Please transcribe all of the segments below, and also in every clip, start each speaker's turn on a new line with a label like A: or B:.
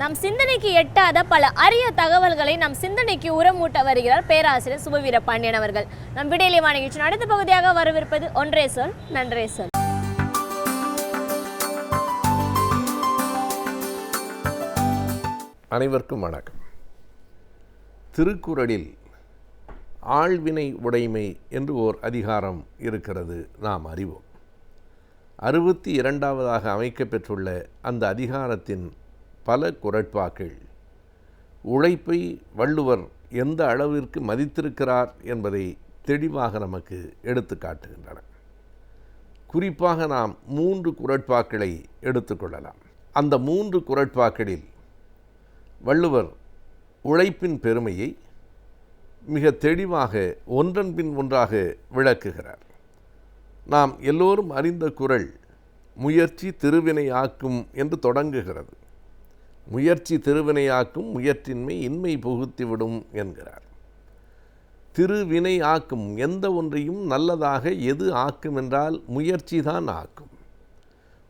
A: நம் சிந்தனைக்கு எட்டாத பல அரிய தகவல்களை நம் சிந்தனைக்கு உரமூட்ட வருகிறார் பேராசிரியர் சுபவீர பாண்டியன் அவர்கள். நம் விடையிலே நிகழ்ச்சியின் அடுத்த பகுதியாக வரவிருப்பது ஒன்றே சொல் நன்றே சொல்.
B: அனைவருக்கும் வணக்கம். திருக்குறளில் ஆழ்வினை உடைமை என்று ஓர் அதிகாரம் இருக்கிறது, நாம் அறிவோம். 62வது அமைக்கப்பெற்றுள்ள அந்த அதிகாரத்தின் பல குறட்பாக்கள் உழைப்பை வள்ளுவர் எந்த அளவிற்கு மதித்திருக்கிறார் என்பதை தெளிவாக நமக்கு எடுத்து காட்டுகின்றன. குறிப்பாக நாம் 3 குறட்பாக்களை எடுத்துக்கொள்ளலாம். அந்த 3 குறட்பாக்களில் வள்ளுவர் உழைப்பின் பெருமையை மிக தெளிவாக ஒன்றன் பின் ஒன்றாக விளக்குகிறார். நாம் எல்லோரும் அறிந்த குறள் முயற்சி திருவினையாக்கும் என்று தொடங்குகிறது. முயற்சி திருவினையாக்கும், முயற்சின்மை இன்மை புகுத்திவிடும் என்கிறார். திருவினை ஆக்கும், எந்த ஒன்றையும் நல்லதாக எது ஆக்கும் என்றால் முயற்சி தான் ஆக்கும்.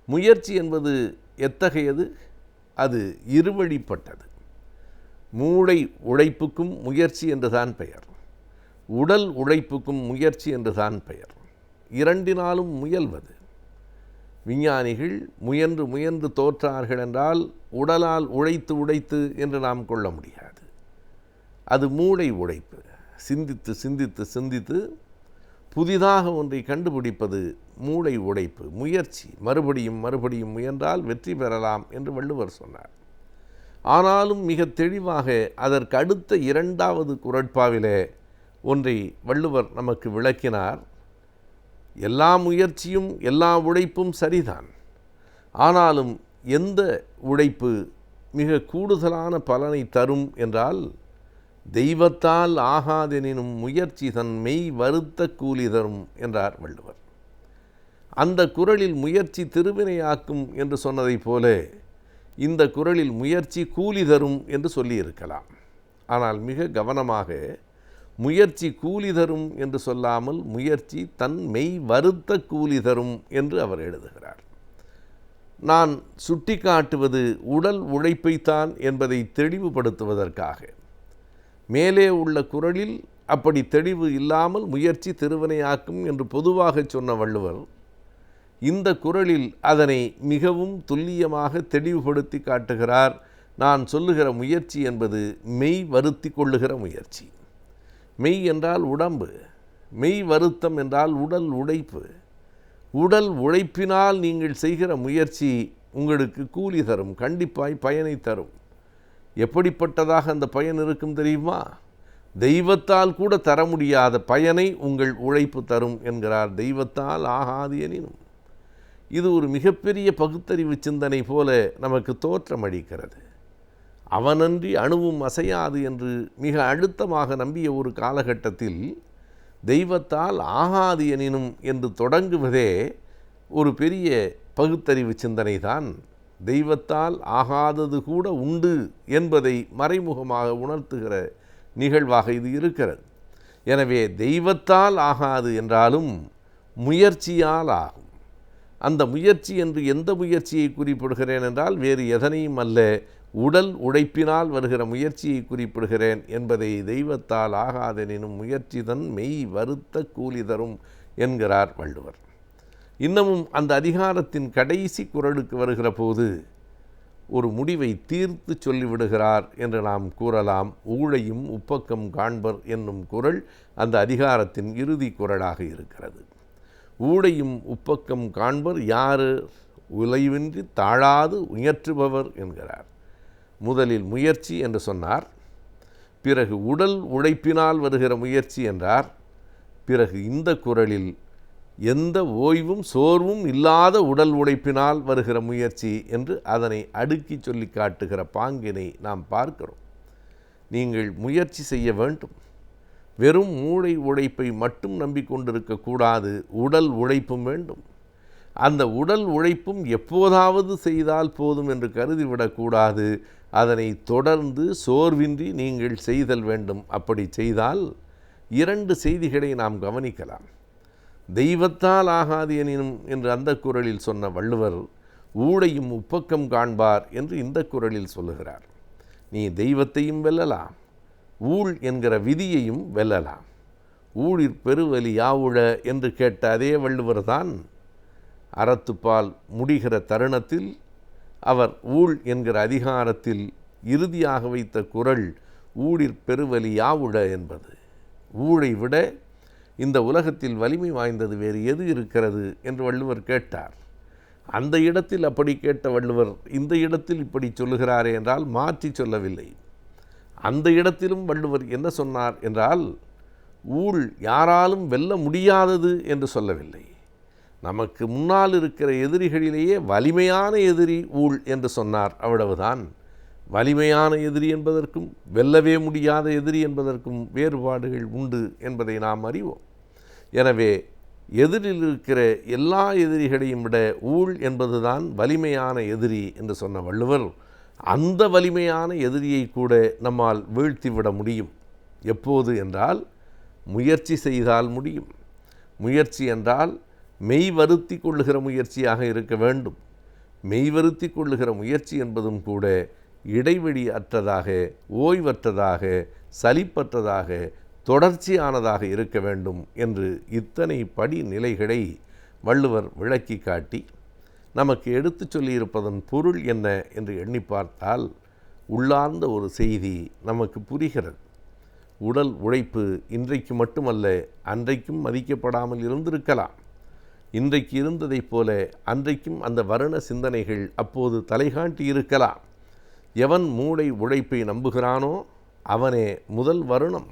B: முயற்சி என்பது எத்தகையது? அது இருவழிப்பட்டது. மூளை உழைப்புக்கும் முயற்சி என்றுதான் பெயர், உடல் உழைப்புக்கும் முயற்சி என்றுதான் பெயர். இரண்டினாலும் முயல்வது. விஞ்ஞானிகள் முயன்று முயன்று தோற்றார்கள் என்றால் உடலால் உழைத்து என்று நாம் கொள்ள முடியாது. அது மூளை உழைப்பு. சிந்தித்து சிந்தித்து சிந்தித்து புதிதாக ஒன்றை கண்டுபிடிப்பது மூளை உழைப்பு, முயற்சி. மறுபடியும் மறுபடியும் முயன்றால் வெற்றி பெறலாம் என்று வள்ளுவர் சொன்னார். ஆனாலும் மிக தெளிவாக அதற்கு அடுத்த 2வது குறட்பாவிலே ஒன்றை வள்ளுவர் நமக்கு விளக்கினார். எல்லா முயற்சியும் எல்லா உழைப்பும் சரிதான், ஆனாலும் எந்த உழைப்பு மிக கூடுதலான பலனை தரும் என்றால் தெய்வத்தால் ஆகாதெனினும் முயற்சி தன் மெய் வருத்த கூலி தரும் என்றார் வள்ளுவர். அந்த குறளில் முயற்சி திருவினையாக்கும் என்று சொன்னதைப் போல இந்த குறளில் முயற்சி கூலி தரும் என்று சொல்லியிருக்கலாம். ஆனால் மிக கவனமாக முயற்சி கூலி தரும் என்று சொல்லாமல் முயற்சி தன் மெய் வருத்த கூலி தரும் என்று அவர் எழுதுகிறார். நான் சுட்டி காட்டுவது உடல் உழைப்பைத்தான் என்பதை தெளிவுபடுத்துவதற்காக. மேலே உள்ள குறளில் அப்படி தெளிவு இல்லாமல் முயற்சி திருவினையாக்கும் என்று பொதுவாக சொன்ன வள்ளுவர் இந்த குறளில் அதனை மிகவும் துல்லியமாக தெளிவுபடுத்தி காட்டுகிறார். நான் சொல்லுகிற முயற்சி என்பது மெய் வருத்தி கொள்ளுகிற முயற்சி. மெய் என்றால் உடம்பு, மெய் வருத்தம் என்றால் உடல் உழைப்பு. உடல் உழைப்பினால் நீங்கள் செய்கிற முயற்சி உங்களுக்கு கூலி தரும், கண்டிப்பாய் பயனை தரும். எப்படிப்பட்டதாக அந்த பயன் இருக்கும் தெரியுமா? தெய்வத்தால் கூட தர முடியாத பயனை உங்கள் உழைப்பு தரும் என்கிறார். தெய்வத்தால் ஆகாது எனினும். இது ஒரு மிகப்பெரிய பகுத்தறிவு சிந்தனை போல நமக்கு தோற்றமளிக்கிறது. அவனன்றி அணுவும் அசையாது என்று மிக அழுத்தமாக நம்பிய ஒரு காலகட்டத்தில் தெய்வத்தால் ஆகாது எனினும் என்று தொடங்குவதே ஒரு பெரிய பகுத்தறிவு சிந்தனை தான். தெய்வத்தால் ஆகாதது கூட உண்டு என்பதை மறைமுகமாக உணர்த்துகிற நிகழ்வாக இது இருக்கிறது. எனவே தெய்வத்தால் ஆகாது என்றாலும் முயற்சியால் ஆகும். அந்த முயற்சி என்று எந்த முயற்சியை குறிப்பிடுகிறேன் என்றால் வேறு எதனையும் அல்ல, உடல் உழைப்பினால் வருகிற முயற்சியை குறிப்பிடுகிறேன் என்பதை தெய்வத்தால் ஆகாதெனினும் முயற்சி தன் மெய் வருத்த கூலி தரும் என்கிறார் வள்ளுவர். இன்னமும் அந்த அதிகாரத்தின் கடைசி குறளுக்கு வருகிற போது ஒரு முடிவை தீர்த்து சொல்லிவிடுகிறார் என்று நாம் கூறலாம். ஊழையும் உப்பக்கம் காண்பர் என்னும் குறள் அந்த அதிகாரத்தின் இறுதி குறளாக இருக்கிறது. ஊழையும் உப்பக்கம் காண்பர் யார்? உழைவின்றி தாழாது முயற்றுபவர் என்கிறார். முதலில் முயற்சி என்று சொன்னார், பிறகு உடல் உழைப்பினால் வருகிற முயற்சி என்றார், பிறகு இந்த குறளில் எந்த ஓய்வும் சோர்வும் இல்லாத உடல் உழைப்பினால் வருகிற முயற்சி என்று அதனை அடுக்கி சொல்லி காட்டுகிற பாங்கினை நாம் பார்க்கிறோம். நீங்கள் முயற்சி செய்ய வேண்டும். வெறும் மூளை உழைப்பை மட்டும் நம்பிக்கொண்டிருக்கக்கூடாது, உடல் உழைப்பும் வேண்டும். அந்த உடல் உழைப்பும் எப்போதாவது செய்தால் போதும் என்று கருதிவிடக்கூடாது. அதனை தொடர்ந்து சோர்வின்றி நீங்கள் செய்தல் வேண்டும். அப்படி செய்தால் 2 செய்திகளை நாம் கவனிக்கலாம். தெய்வத்தால் ஆகாது எனினும் என்று அந்த குறளில் சொன்ன வள்ளுவர் ஊழையும் உப்பக்கம் காண்பார் என்று இந்த குறளில் சொல்லுகிறார். நீ தெய்வத்தையும் வெல்லலாம், ஊழ் என்கிற விதியையும் வெல்லலாம். ஊழிற் பெருவலி யாவுழ என்று கேட்ட அதே வள்ளுவர்தான் அறத்துப்பால் முடிகிற தருணத்தில் அவர் ஊழ் என்கிற அதிகாரத்தில் இறுதியாக வைத்த குறள் ஊழிற் பெருவலி யாவுழ என்பது. ஊழை விட இந்த உலகத்தில் வலிமை வாய்ந்தது வேறு எது இருக்கிறது என்று வள்ளுவர் கேட்டார். அந்த இடத்தில் அப்படி கேட்ட வள்ளுவர் இந்த இடத்தில் இப்படி சொல்லுகிறாரே என்றால் மாற்றி சொல்லவில்லை. அந்த இடத்திலும் வள்ளுவர் என்ன சொன்னார் என்றால் ஊழ் யாராலும் வெல்ல முடியாதது என்று சொல்லவில்லை. நமக்கு முன்னால் இருக்கிற எதிரிகளிலேயே வலிமையான எதிரி ஊழ் என்று சொன்னார். அவ்வளவுதான். வலிமையான எதிரி என்பதற்கும் வெல்லவே முடியாத எதிரி என்பதற்கும் வேறுபாடுகள் உண்டு என்பதை நாம் அறிவோம். எனவே எதிரில் இருக்கிற எல்லா எதிரிகளையும் விட ஊழ் என்பதுதான் வலிமையான எதிரி என்று சொன்ன வள்ளுவர் அந்த வலிமையான எதிரியை கூட நம்மால் வீழ்த்திவிட முடியும். எப்போது என்றால் முயற்சி செய்தால் முடியும். முயற்சி என்றால் மெய் வருத்தி கொள்ளுகிற முயற்சியாக இருக்க வேண்டும். மெய் வருத்தி கொள்ளுகிற முயற்சி என்பதும் கூட இடைவெளி அற்றதாக, ஓய்வற்றதாக, சலிப்பற்றதாக, தொடர்ச்சியானதாக இருக்க வேண்டும் என்று இத்தனை படி நிலைகளை வள்ளுவர் விளக்கி காட்டி நமக்கு எடுத்து சொல்லியிருப்பதன் பொருள் என்ன என்று எண்ணி பார்த்தால் உள்ளார்ந்த ஒரு செய்தி நமக்கு புரிகிறது. உடல் உழைப்பு இன்றைக்கு மட்டுமல்ல, அன்றைக்கும் மதிக்கப்படாமல் இருந்திருக்கலாம். இன்றைக்கு இருந்ததைப் போல அன்றைக்கும் அந்த வருண சிந்தனைகள் அப்போது தலைகாட்டி இருக்கலாம். எவன் மூளை உழைப்பை நம்புகிறானோ அவனே முதல் வருணம்.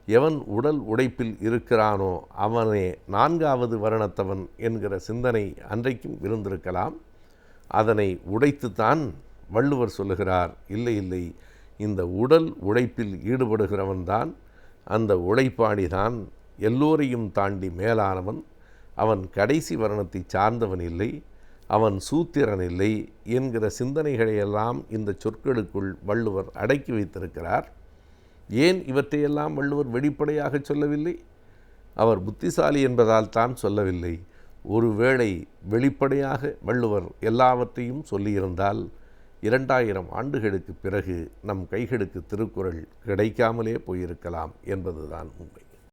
B: எவன் உடல் உழைப்பில் இருக்கிறானோ அவனே 4வது வருணத்தவன் என்கிற சிந்தனை அன்றைக்கும் இருந்திருக்கலாம். அதனை உடைத்துத்தான் வள்ளுவர் சொல்லுகிறார், இல்லை இல்லை, இந்த உடல் உழைப்பில் ஈடுபடுகிறவன்தான், அந்த உழைப்பாளிதான் எல்லோரையும் தாண்டி மேலானவன். அவன் கடைசி வருணத்தை சார்ந்தவன் இல்லை, அவன் சூத்திரன் இல்லை என்கிற சிந்தனைகளையெல்லாம் இந்த சொற்களுக்குள் வள்ளுவர் அடக்கி வைத்திருக்கிறார். ஏன் இவற்றையெல்லாம் வள்ளுவர் வெளிப்படையாக சொல்லவில்லை? அவர் புத்திசாலி என்பதால் தான் சொல்லவில்லை. ஒருவேளை வெளிப்படையாக வள்ளுவர் எல்லாவற்றையும் சொல்லியிருந்தால் 2000 ஆண்டுகளுக்கு பிறகு நம் கைகளுக்கு திருக்குறள் கிடைக்காமலே போயிருக்கலாம் என்பதுதான் உண்மை.